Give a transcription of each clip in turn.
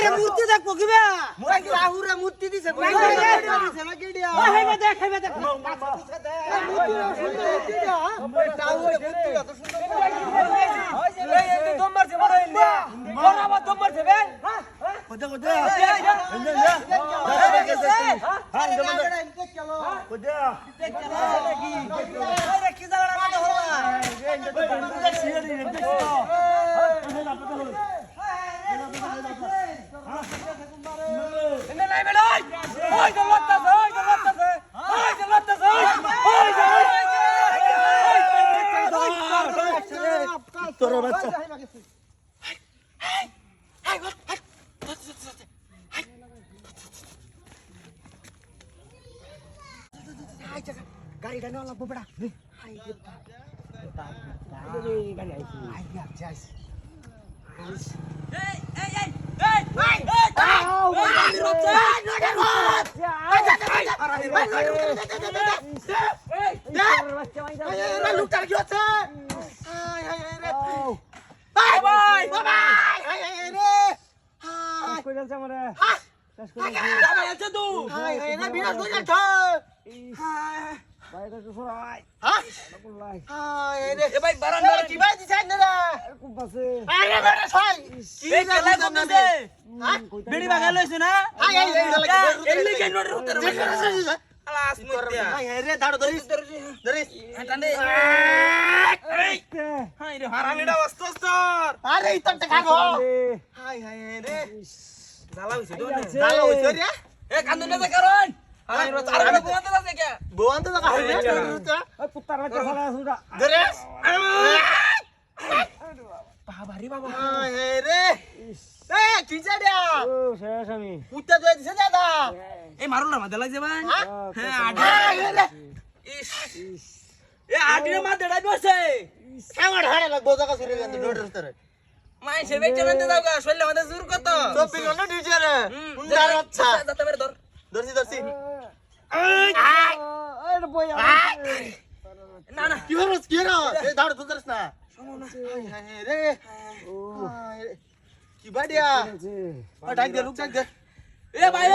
मूर्ति देखो कि बे राहुरा मूर्ति दिसे गाड़ी डालने वाला बड़ा हाय गाड़ी आई बेड़ी बागा लइछ ना एल्ली के नोट उतर आलास मुत्या रे धाड़ धरिस हटाने हाय रे हारामीडा वस्तोस्तर अरे इतट खागो हाय हाय रे झाला होइछ रे ए कांदुने जा करून हाय रे चारकडे बोवंत जाते क्या बोवंत जा का ए पुत्तार बच्चा झाला सुदा दरेस भारी बाबा हाय रे ए खिचड्या ओ शेषमी पुत्ता जोय दिसे दादा ए मारू ना मधला जेवण हे आडी रे इस ए आडीने मा दडा बसे सांगड हाडाला बोजा का सुरे गंत डोडर तर माय शेवेचे म्हणते जाऊ का सोल्ले मध्ये सुरू करतो सोपी गण टीचर उंदार अच्छा जाता मेरे दर दर्शी ए बोया ना ना किवरस केरा ए धाड तुदरस ना हाय रे ओ की बाडिया टाक दे लुक टाक दे ए भाई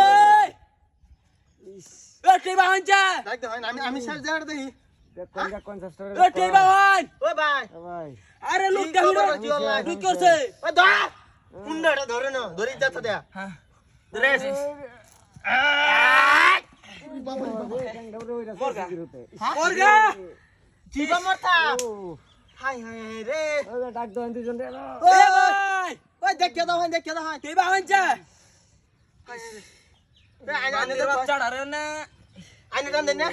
ए टे बाहनचा टाक दे आम्ही सर जाड दे कोण स्टोरी ए टे बाहन ओ भाई अरे लुक दे लुक करसे ओ दा कुंडा धरे न धरी जात द्या हां दरेस मोरगा जीवा मरता হাই হাই রে ওই ডাক দাও দুজন রে এ ভাই ওই দেখে দাও কে বা হইছে রে আইনা দে বাচ্চা ডারে না আইনা টান দে না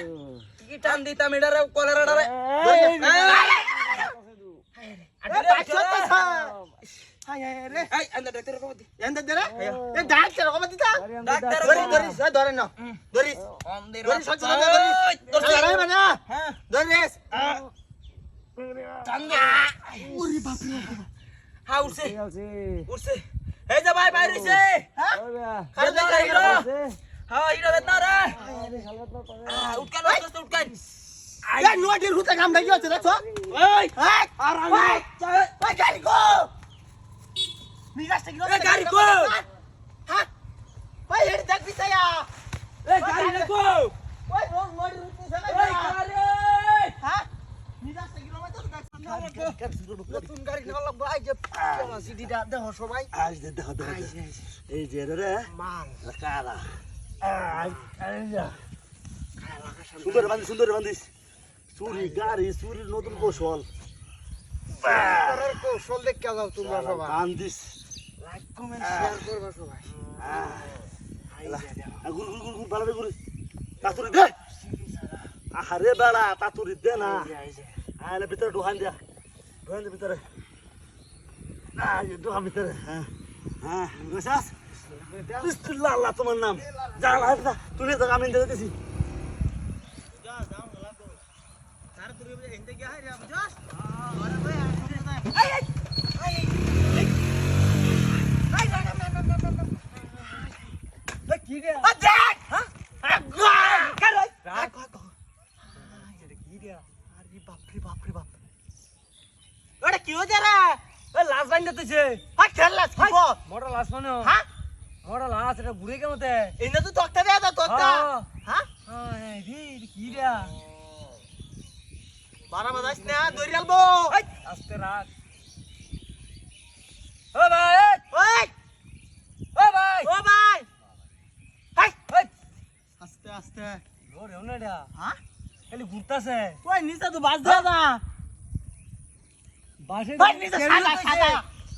কি টান দিতা মেডারে কলেরা ডারে আরে বাচ্চা তো হাই হাই রে এই আন্দা ডাক্তার কো দি আন্দা দে রে এ ডাক্তার কো দিতা ডাক্তার ধরিস ধরে না ধরিস ধরিস সচ্চা ধরিস ধরিস আরে মানে হ্যাঁ ধরিস টান দে ওরে বাপ রে হ্যাঁ উঠছে এই যে ভাই বাইরে হইছে হ্যাঁ কার দেখা হিরো হ্যাঁ হিরো বেদনা রে উঠকান উঠকান এই নোটির হুতে কাম ভাই আছে দেখো ওই আর আমি ওই গাড়ি কো মিরাস্তে কিলো গাড়ি কো হ্যাঁ ওই হেড দেখ বিছায়া এই গাড়ি দেখো ওই রোজ নোটির হুতে জানা ওই গাড়ি হ্যাঁ মিরাস্তে কিলো মত দেখ নতুন গাড়ি নেওয়া লাগবে আই যে সিডিটা দেখো সবাই আজ দেখো এই যে রে মাল কালা সুন্দর বান্দিস চুরি গাড়ি চুরির নতুন কৌশল কৌশল দেখে যাও তোমরা সবাই বান্দিস লাইক কমেন্ট শেয়ার করবা সবাই গুল ভালো করে তাতুরি দে আরে বেড়া তাতুরি দে না আরে ভিতরে ঢোকান দিয়া ভিতরে ঢোকান ভিতরে হ্যাঁ বুঝছাস বিসমিল্লাহ আল্লাহ তোমার নাম যা আল্লাহ তুই তো আমি দিতেছি কি হচ্ছে রে লাশ বাইন দিতেছে মোটা লাশ মানে মোটা লাশ এটা ঘুরে কেমতে এনে তো তক্তা দেয়া দা তক্তা হ্যাঁ কি রে বারা বাজাইস না দড়ি আলবো আস্তে রাখ ও ভাই ওই ও ভাই ও ভাই হাই ওই আস্তে আস্তে ওরে ওনেডা হ্যাঁ খালি ঘুরতাছে ওই নিচে তো বাজ দেয়া দা বাসে ওই নিচে সাদা সাদা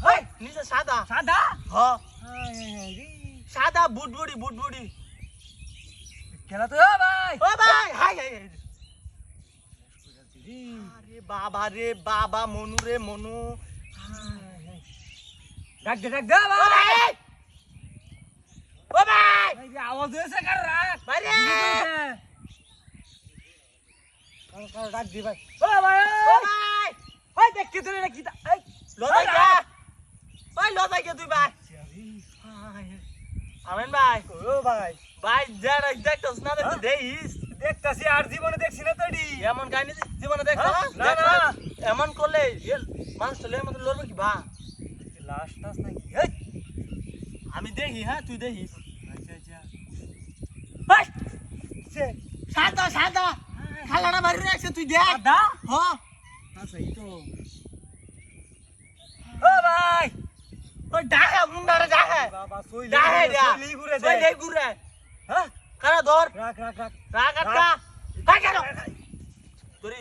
ওই নিচে সাদা সাদা হ সাদা বুটবুড়ি খেলা তো ও ভাই ও ভাই হাই হাই আরে বাবা মনু রে মনু ডাক দে ভাই ও ভাই ও ভাই এই যে আওয়াজ হয়েছে কার রাখ বাইরে কার ডাক দি ভাই ও ভাই ও ভাই ওই দেখ কে তোরে কি এই লদাই গা ভাই লদাই গা তুই ভাই আমেন ভাই ও ভাই ভাই যারা দেখছস না দেখতে দেইস দেখতাছি আর জীবনে দেখছি না তোডি এমন কাহিনী জীবনে দেখ না না এমন করলে মানুষ তো লেমন লড়বে কি বা লাস্ট টাস নাকি এই আমি দেখি হ্যাঁ তুই দেখিস আচ্ছা ভাই সে সাদা সাদা খালাটা বাড়ি রাখছে তুই দেখ দা হ আচ্ছা এই তো ও ভাই ওই ডাকা মুন্ডারে ডাকা বাবা সই ডাকা দিয়া লি ঘুরে ওই দে দেখ ঘুরে হ্যাঁ খালা ধর রাখ রাখ আটকা ভাই কেন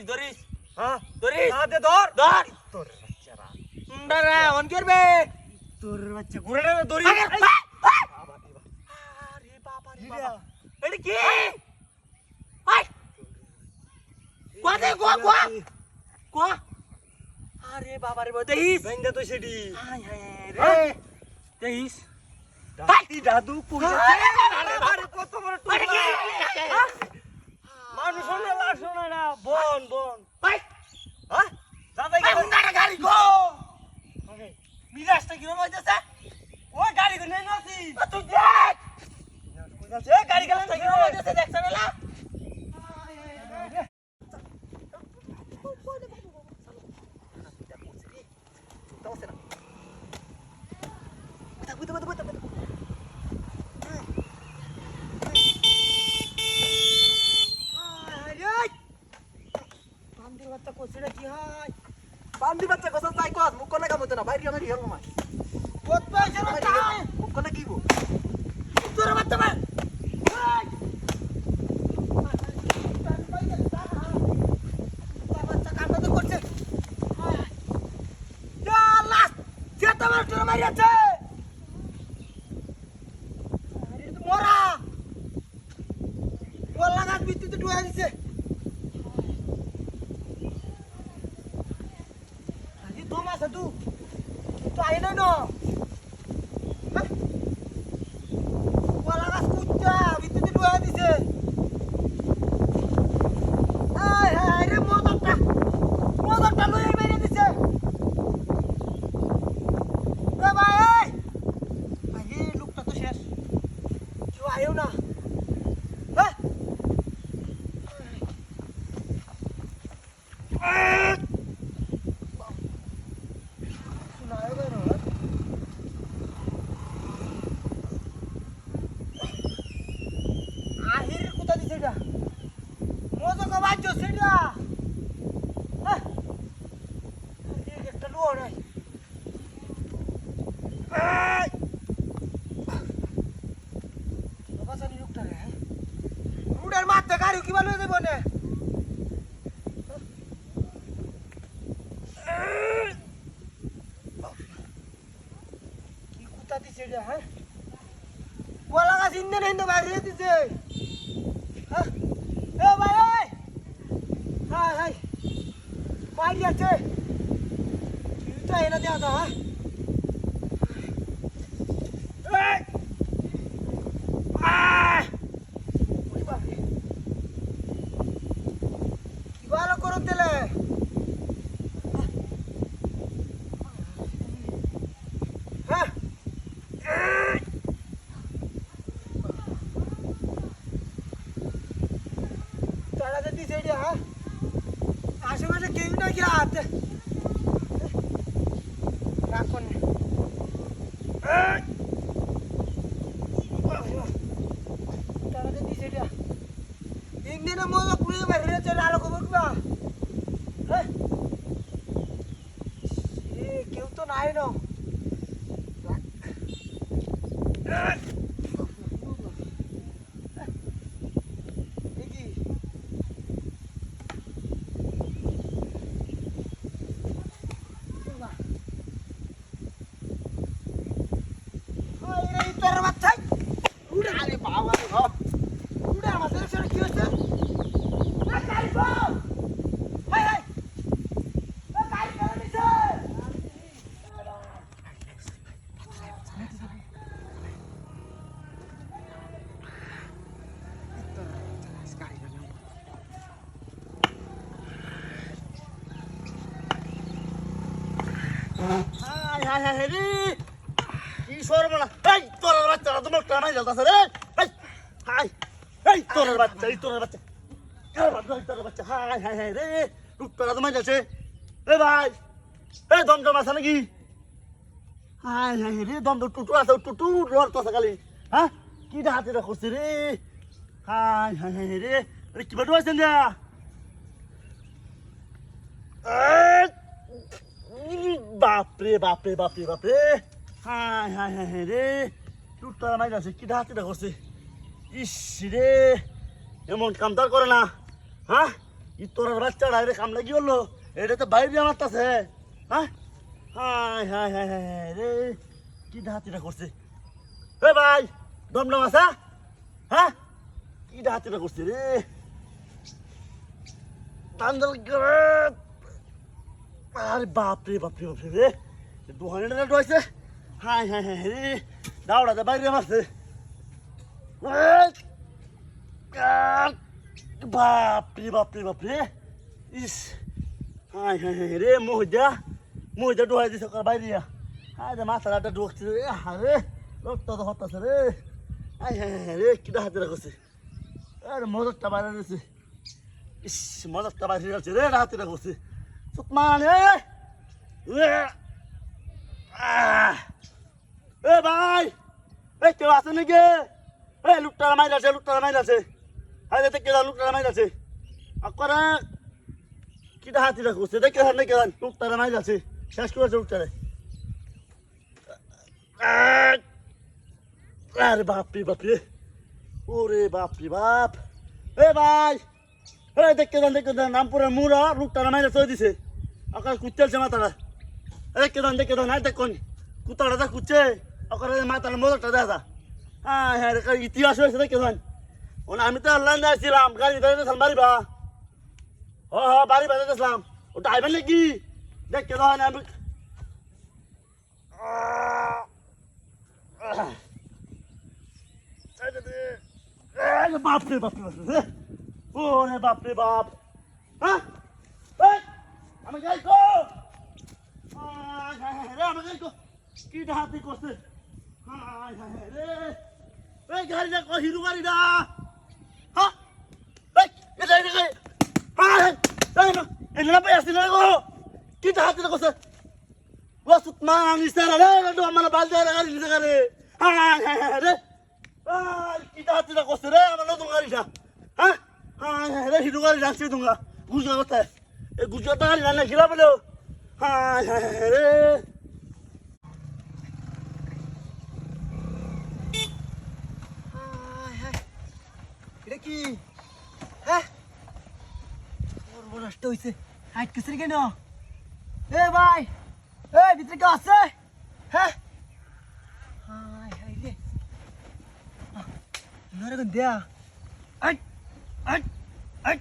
ধরিস হ্যাঁ ধরিস দে ধর ধর তোর বাচ্চারা মুন্ডারে অন করবে তোর বাচ্চা ঘুরে না দড়ি আরে বাবা রে বাবা এটা কি ভাই কোয়া আরে বাবা রে বাবা দেখিস বেঙ্গা তো সেটি হাই হাই রে দেখিস ভাই দাদু কই আরে কত বড় টুকরা মানুষ না লাশ না বন ভাই হ্যাঁ দাদা ভাই মুন্ডারে গাড়ি গো ওকে মিরাজটা কিরম হইতাছে ওই গাড়ি কো নেই নাছি তুই দেখ এ গাড়ি গেলেন কিরম হইতাছে দেখছ না বান্দি বাচ্চা কথা তাই কস মুখ কোনা কামতে না বাইরে আমার হেরো মাই কত পয়সা মুখ কোনা কি গো তোর বাচ্চা ভাই বাচ্চা কামটা তো করছে ডুয়া দিছে আজি দম আছে তু তো আই নাই ন ওলা গাছ কুত্তা ভিতরে ডুয়া দিছে আয় হায় রে মদরটা লই মেরে দিছে এ ভাই আজি লোকটা তো শেষ কেউ আয়ও না হ্যাঁ আহির কোথা দিছে এটা মজা কা বাজছো সেটা হ্যাঁ একটা লোক নাই বাবা জানি লোকটা রে রুডের মাথা গাড়ি কি ভালো দেব না কি কোথা দিছে এটা হ্যাঁ ওলা গাছ ইন্দে না বাইরে দিছে হ্যাঁ এ ভাই ওই হাই হাই বাইরে আছে তুই তো এনে দেয়া দা হ্যাঁ এই আয় ওই বাবা কি ভালো করো তেলে হ্যাঁ তাড়াতে দিছে এটা হ্যাঁ আশেপাশে কেউ না কি হাতে রাখুন তাড়াতে দিছে এটা একদিনে মজা পুড়ে বাইরে চলে আলো খবর বা হ্যাঁ কেউ তো নাই না দেখি তোর বাচ্চাই উড়ে আরে বাবা রে বাপ উড়ে আমাদের সাথে কি হচ্ছে এ কাইফা হাই হাই এ কাইফা নিছে হাই হাই হাই রে কি সর্বনা এই তোর বাচ্চারা তোমার টানাই জ্বলতাছে রে এই হাই এই তোর বাচ্চা তোর বাচ্চা হাই হাই হাই রে টুকটারা তোমার যাচ্ছে এ ভাই এই দমদম আছে নাকি হাই হাই রে দমদম টুটু আছে টুটু লড়তাছে খালি হ্যাঁ কি হাতে রাখছি রে হাই হাই হাই রে আরে কি বাটু আছেন যা বাপরে বাপরে বাপরে বাপরে হাই হাই হাই হাই রে টুকটারা নাই যাচ্ছে কি হাতে রাখছে ইস রে এমন কামদার করে না হ্যাঁ ই তোর বাচ্চারা রে কাম লাগি হলো এটা তো বাইরে আমার কাছে হ্যাঁ হাই হাই হাই হাই রে কি হাতিটা করছে এ ভাই দমদম আছে হ্যাঁ কি হাতিটা করছে রে তান্দল করে আরে বাপরে বাপরে বাপরে রে দোহানে ডুয়াইছে হাই হাই হাই রে দাওড়াতে বাইরে মারছে বাপরে বাপরে বাপরে ইস হাই হাই হাই রে মহিদা ডুহাই দিছে বাইরে হাই রে মাথাটা ঢুকছে রে হারে রক্ত তো হতাছে রে হাই হাই হাই রে কিটা হাতে রাখছে আরে মদরটা বাইরে রয়েছে ইস মদরটা বাইরে যাচ্ছে রে হাতে রাখছে সুতমানে এ ভাই এ কেউ আছে নাকি এ লুকটারা মাইল আছে হাই দেখতে কেউ লুকটারা মাইল আছে আকরা কিটা হাতি রাখছে দেখে হার নাকি লুকটারা মাইল আছে শেষ করেছে লুকটারে আরে বাপরে বাপরে ওরে বাপরে বাপ এ ভাই এই দেখে নামপুরের মুরা লুকটারা মাইল চলে দিছে আকাশ কুচলছে মাথাটা দেখে দেন হাই দেখুন কুতাটা কুচে আকার মাথার মদরটা দেখা হ্যাঁ হ্যাঁ ইতিহাস হয়েছে দেখে দেন আমি তো অনলাইন আসছিলাম গাড়ি বেড়াতে বাড়ি বা বাড়ি বেড়াতেছিলাম ওটা আইবেন নাকি দেখ কেন হয় না আমি বাপরে বাপরে বাপরে ও রে বাপরে বাপ হ্যাঁ আমি যাই গো রে আমি যাই গো কি হাতে করছে রে এই গাড়িটা কো হিরো গাড়িটা হ্যাঁ এই এটা এটা এই না এই না পাই আসছিল গো কি হাতে করছে বসত মা আমি সারা রে তো আমার বালতি গাড়ি নিতে গাড়ি রে কি হাতে করছে রে আমার নতুন গাড়িটা হ্যাঁ রে হিরো গাড়ি রাখছি তোমরা গুজরা কোথায় এই গুজরাটা গাড়ি না খিলা পেলো রে এটা কি হ্যাঁ সর্বনষ্ট হয়েছে হাইট কিসের কেন এ ভাই এই ভিতরে কেউ আছে হ্যাঁ হাই হাই রে নরে কোন দেয়া I I I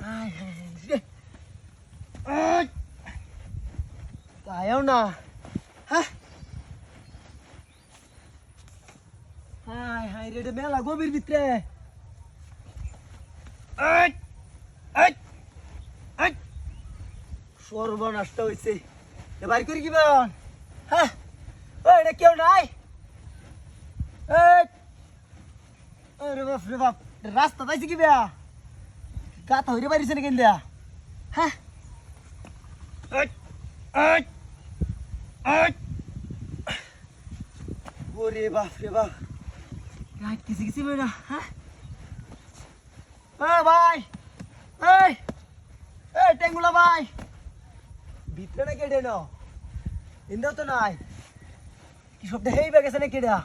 high high রে আই তাইও না হ্যাঁ হাই হাই রে মেলা গভীর ভিতরে সর্বনষ্ট হয়েছে এবার করি কি বল হ্যাঁ এটা কেউ নাই আরে বাপ রে বাপ রাস্তা পাইছে কি বেয়া গাতা হইরে পারিছে না কেন দেয়া হ্যাঁ ওরে বাপ রে বাপ রাত কিসে কিসে বেড়া হ্যাঁ ভাই এই টেঙ্গুলা ভাই ভিতরে না কেটে ন ইন্দাও তো নাই কি সবটা হেই বেগেছে না কেডা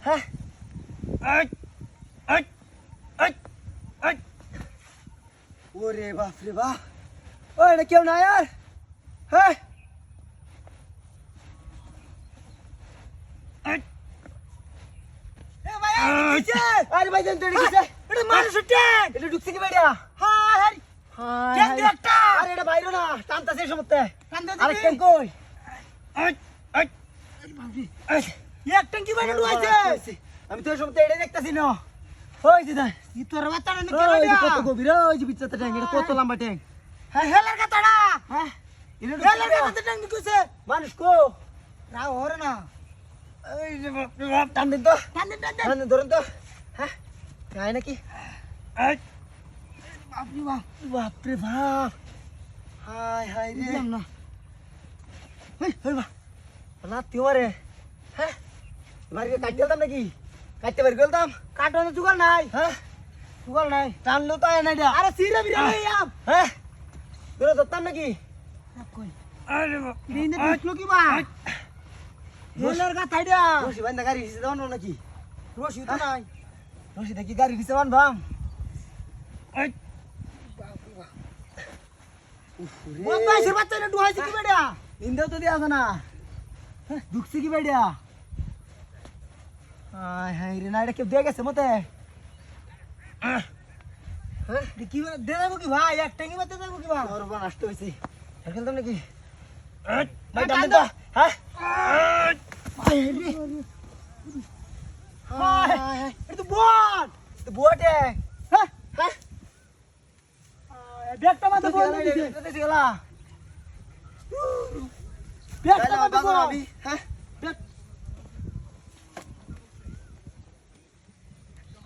হ্যাঁ ওরে বাপ রে বাপ ও এটা কেউ নাই আর হ্যাঁ আরে ভাই জানতে গেছে এটা মানুষ এটা ঢুকছে কি বেড়া হাই হাই কেন একটা আরে এটা বাইরে না টানতাছে সমতে আরে কেন কই এক ট্যাঙ্কি বাইরে লুইছে আমি তো সমতে এটা দেখতাছি না ওই যে দাই ই তোর বাতাটা না কেন এটা কত গভীর ওই যে বিচ্চাতে ট্যাঙ্ক এটা কত লম্বা ট্যাঙ্ক হ্যাঁ হেলার কাটাড়া হ্যাঁ হেলার কাটাতে ট্যাঙ্ক কইছে মানুষ কো না ওরে না এই যে বাপ টান দিন তো টান দিন ধরুন তো হ্যাঁ গায় নাকি বাপরে বাপ বাপরে বাপ হাই হাই রে না এই হই বা না তিওরে হ্যাঁ মারিয়ে কাটতে দাম নাকি কাটতে বের গেলতাম কাটনে জুগাল নাই হ্যাঁ জুগাল নাই টানলো তো নাই দা আরে সিরে বিরে আম হ্যাঁ তোরা দত্তাম নাকি কই আরে বাপ দিনে দেখলো কি বা হেলার গা থাইডা রশি বান্দা গাড়ি হিসে দাও নাকি রশি তো নাই রশি দেখি গাড়ি হিসে বান ভাম এই ও পাইছে বাচ্চা না ডুহাইছে কি বেডা ইন্দাও তো দিয়া আছে না দুখছে কি বেডা হাই হাই রে না এটা কেউ দিয়ে গেছে মতে হ্যাঁ কি দে দেবো কি ভাই এক ট্যাঙ্কি মতে দেবো কি ভাই ওর বান নষ্ট হইছে খেলতাম নাকি ভাই দাম দে হ্যাঁ হাই রে হাই এটা তো বোট হ্যাঁ হ্যাঁ ব্যাগটা মাথা বন্ধ দিছে গেলা ব্যাগটা মাথা বন্ধ আবি হ্যাঁ ব্যাগ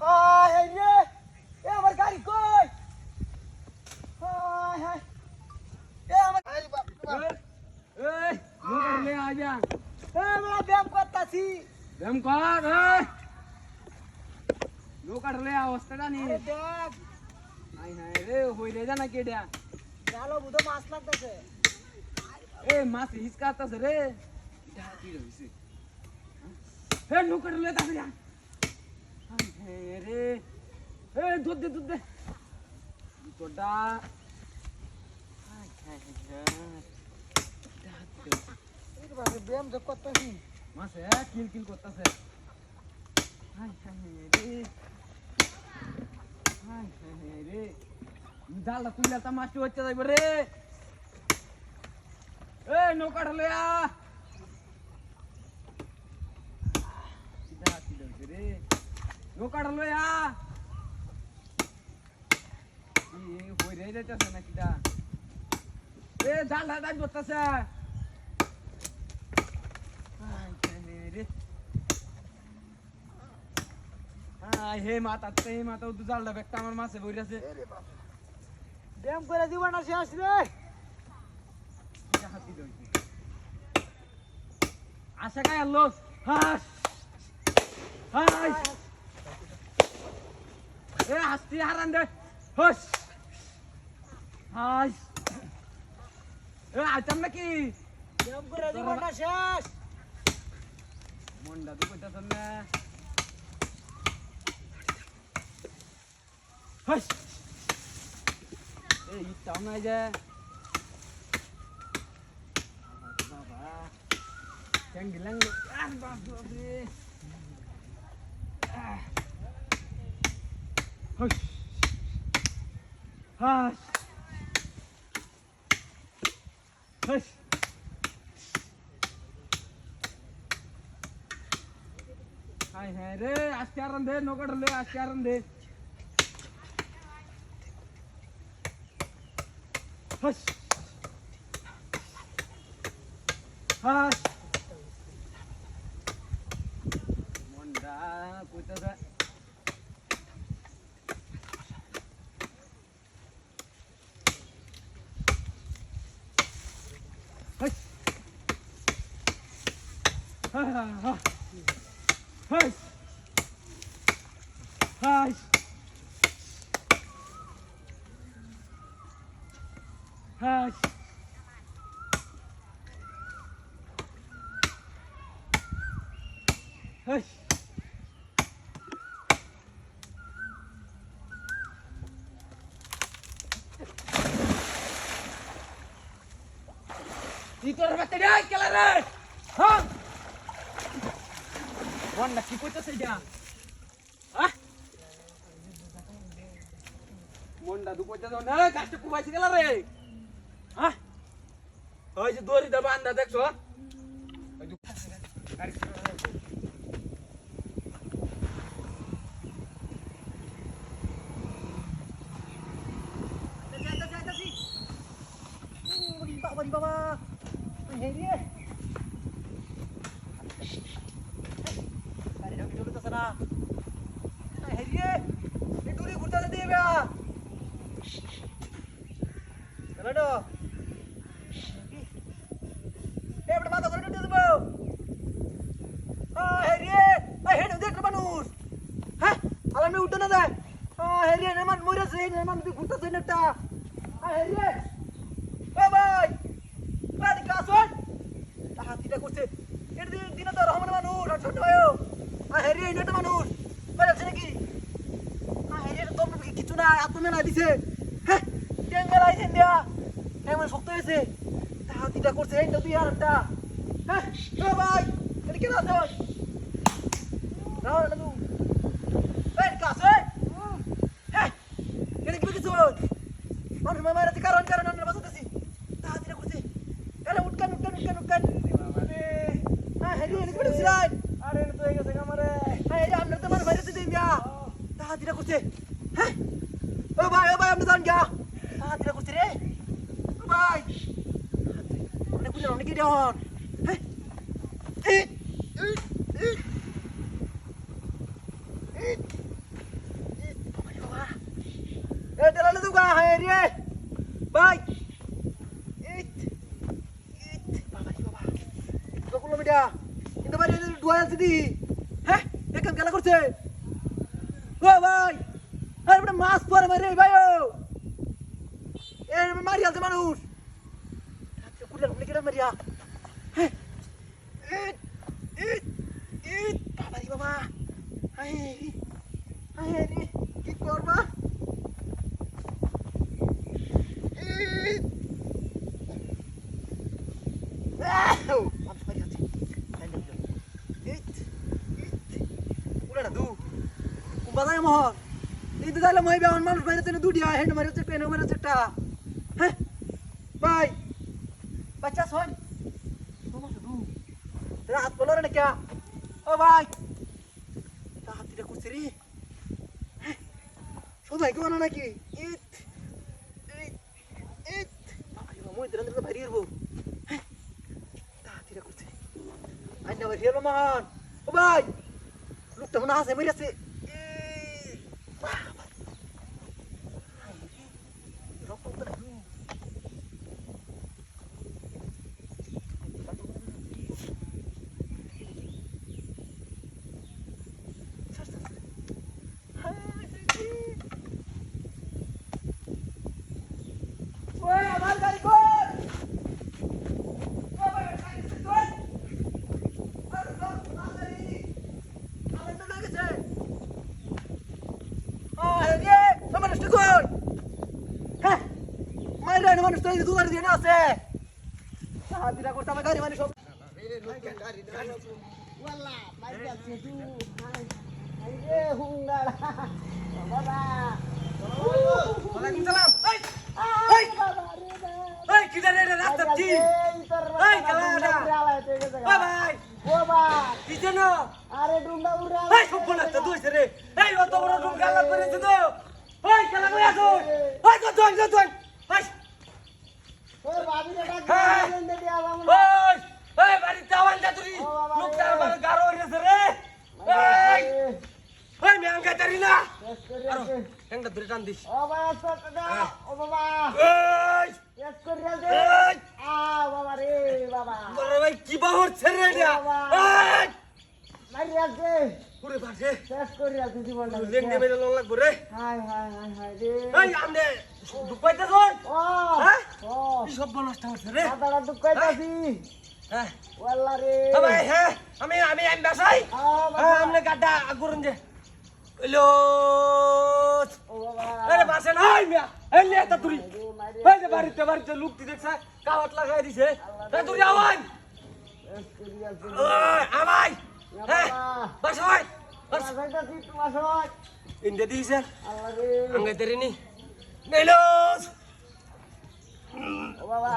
হাই রে এ আমার গাড়ি কই হাই হাই এ আমার গাড়ি বাপ এই মোটর লে আ যা এ মেরা ব্যায়াম করতাছি ব্যায়াম কর এই লোকার লে অবস্থাটা নি দেখ আই হাই রে হইলে জানা কেডা চালো বুদো মাছ লাগতেছে এ মাছ হিসকাতাছে রে এটা কি হইছে হে লোকার লে তাকে যা আই রে এ দুধ দে তোডা আই হাই এই বারে ব্যায়াম তো করতেছি মাছ কিল করতেছে আই হাই রে জালটা তুইলা তা মাছটি হচ্ছে যাইব রে এ নৌকা ঢালে রে নৌকা ঢালে হই রে যাইতেছে না কিটা এ জাল ঢাল করতেছে হে মাতা জালটা ব্যাগটা আমার মাছে বই আছে ব্যায়াম করে জীবন শেষ রে আশা গায় লোক হাস হাস এ হাসতি হারান দে হস হাস এ আইতাম নাকি ব্যায়াম করে জীবন শেষ মন্ডা তো কইতাছ না হস এই ইটাও নাই যে বাবা কেন গিলাং বাবা হস হাস হস হাই হাই রে আজকে আরাম দে নৌকা ঢালে আজকে আরাম দে হস হাস মন্ডা কইতাছে হস হা হা হা হস হস হস হস তোর বাচ্চাটা কেলা রে হ্যাঁ বন্ডা কি কইতাছে এটা মন্ডা দু কইতাছে না গাছটা কুবাইছে গেলা রে হ্যাঁ ওই যে দড়ি দা বান্ধা দেখছো ওই যে বাবা হে রে আরে ঢোকে ঢোকে তো না হে রে এটুরি ঘুরতে দিয়ে বে চলো এ বড় মাথা করে ঢুকে দেব হে রে হে ঢুকে দেখ মানুষ হ্যাঁ আলামে উঠে না যায় হে রে নেমান মরেছে নেমান তুই ঘুরতেছ না হে রে ও ভাই পানি কাসন হাতিটা করছে এর দিনে তো রহমান মানুষ আর ছোট হয় হেরি এটা মানুষ বেড়েছে নাকি হেরি তো কিছু না আত্মে না দিছে হ্যাঁ টেঙ্গার আইছেন দিয়া এমন শক্ত হয়েছে হাতিটা করছে এই তো তুই আর একটা হ্যাঁ ও ভাই এটা কেন আছে না না তুই এই কাসন হ্যাঁ এটা কি কিছু মানুষ মামার কারণ আমরা বাঁচাতেছি হাতিটা করছে এরা উঠকান হেরি হেরি করে সিরাই আরে তো হয়ে গেছে আমারে এই যে আমরা তো মার বাইরে দিই মিয়া হাতিটা করছে হ্যাঁ ও ভাই আমরা জান গা হাতিটা করছে রে ও ভাই অনেক বুঝে অনেক কি দেন হ্যাঁ এ তেলালে দুগা হেরি ভাই কিন্তু ভাই ডুয়া আনছি দি হ্যাঁ একদম খেলা করছে ও ভাই আরে বড় মাছ পরে মারে ভাই ও এই মারি আছে মানুষ আচ্ছা কুড়া কুড়ি কেটে মারিয়া হ্যাঁ বাবা রে বাবা হাই রে কি করবা বাজারে মহল itu dalam mau biawan manus bayar itu dua dia hand mari cek pen mari cek ta heh bye baca soal tunggu dulu terus kolor ada kya oh bye tak tidak kusiri heh so bye kemana lagi it ayo mau itu nanti barir bu heh tak tidak kusiri anda barir man oh bye lu tak mana saya mari sih মানুষ তো এই দুয়ার দিয়ে না আছে সাহায্য করতে হবে গাড়ি মানে সব ওয়াল্লাহ মাইকে আছে তু আই রে হুঙ্গা বাবা ওয়ালাইকুম সালাম এই এই কি জানে রে রাস্তা কি এই কালাডা বাই বাই ও বাবা কি জানো আরে ডুমডা উড়া এই সব বলা তো দুইছে রে এই অত বড় ডুম গালা করেছে তো এই কালা কই আছো এই তো তুই এই ওই বাবি রে ডাক দে দে আলাম ওই বাড়ি তাওয়ান যা তুই লোকটা আমার গারো হইছে রে ওই মেঙ্গা তারি না আরে এঙ্গা ধরে টান দিস ও বাবা সটটা ও বাবা ওই এস করে দে বাবা রে বাবা বড় ভাই কি বাহর ছেড়ে দে ওই মারি আছে পুরো বাসে শেষ করে আছে জীবনটা লেং দে বেলে লাগবো রে হাই হাই হাই হাই রে এই আমনে দুপাইতে কই ও হ্যাঁ ও কি সব নষ্ট হচ্ছে রে দাদা দুপাইতাছি হ্যাঁ ওয়াল্লা রে ভাই হ্যাঁ আমি বাসাই আমনে গাড্ডা আগুরন দে হ্যালো ও বাবা আরে বাসে নাই মিয়া এই লে তা তুই এই যে বাড়িতে লুকতি দেখছ কাওয়াত লাগাই দিছে তা তুই আওয়ান আমাই হ্যাঁ বাসাই বাসাইতাছি তুই বাসাই ইন্দে দিছে আল্লাহ রে আঙ্গে তেরিনি নেলোস ও বাবা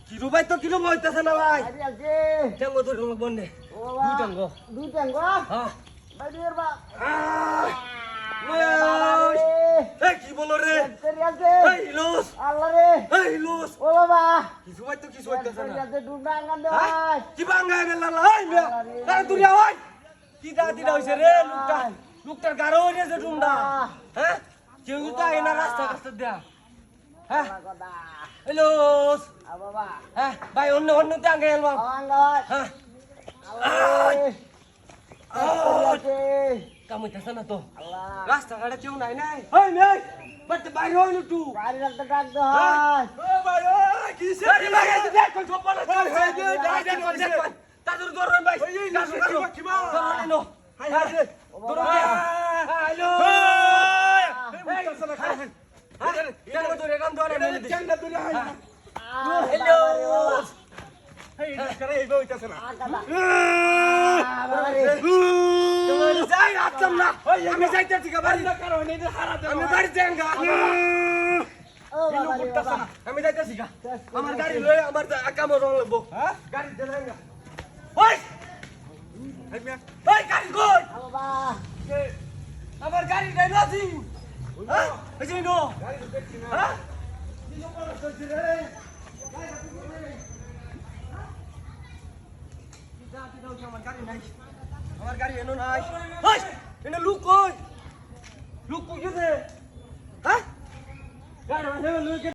কিলো ভাই তো কিলো হইতাছে না ভাই আরে আছে টেঙ্গো তো টেঙ্গো বন্নে ও বাবা দুই টেঙ্গো হ্যাঁ বাইরের বা এই কি বলো রে এই লুস আল্লাহ রে এই লুস ও বাবা কিছু ভাই তো কিছু হইতাছে না আরে ডুবা আঙ্গান দে ভাই কি বাঙ্গা গেল লাই মিয়া আরে দুনিয়া ভাই কি দাদি হইছে রে লোকটার গারো হইছে ডুমডা হ্যাঁ কেউ তো এনা রাস্তা দেয়া হ্যাঁ হ্যালো বাবা হ্যাঁ ভাই অন্য তে আঙ্গে এলবা হ্যাঁ কামইতাছ না তো রাস্তা ঘাটে কেউ নাই নাই ওই নাই বাট বাইরে হইল টু বাইরে রাস্তা ডাক দে হয় ও ভাই ওই কি সে আরে ভাই দেখ কোন সব বলা দেখ তাদের দরন ভাই কাজু কি মা নো হাই হাই দরন hello Jangan tu rekam tu ada ni. Jangan tu dia. Hello. Hey, sekarang ibu itu sana. Jangan saya atam lah. Kami saya tertiga bari. Kami bari tengah. Ini kita sana. Kami saya tertiga. Amar gari loy, amar akam orang lebo. Gari jalan enggak? Hoi. Hoi gari gol. Amar gari dah nasi. Hah? Macam ni. Hah? Ini apa nak terjadi? Kita tidak usah makan ini. Amar gari eno nai. Hoi! Ini lukoi. Lukoi je. Hah? Gari mana lukoi?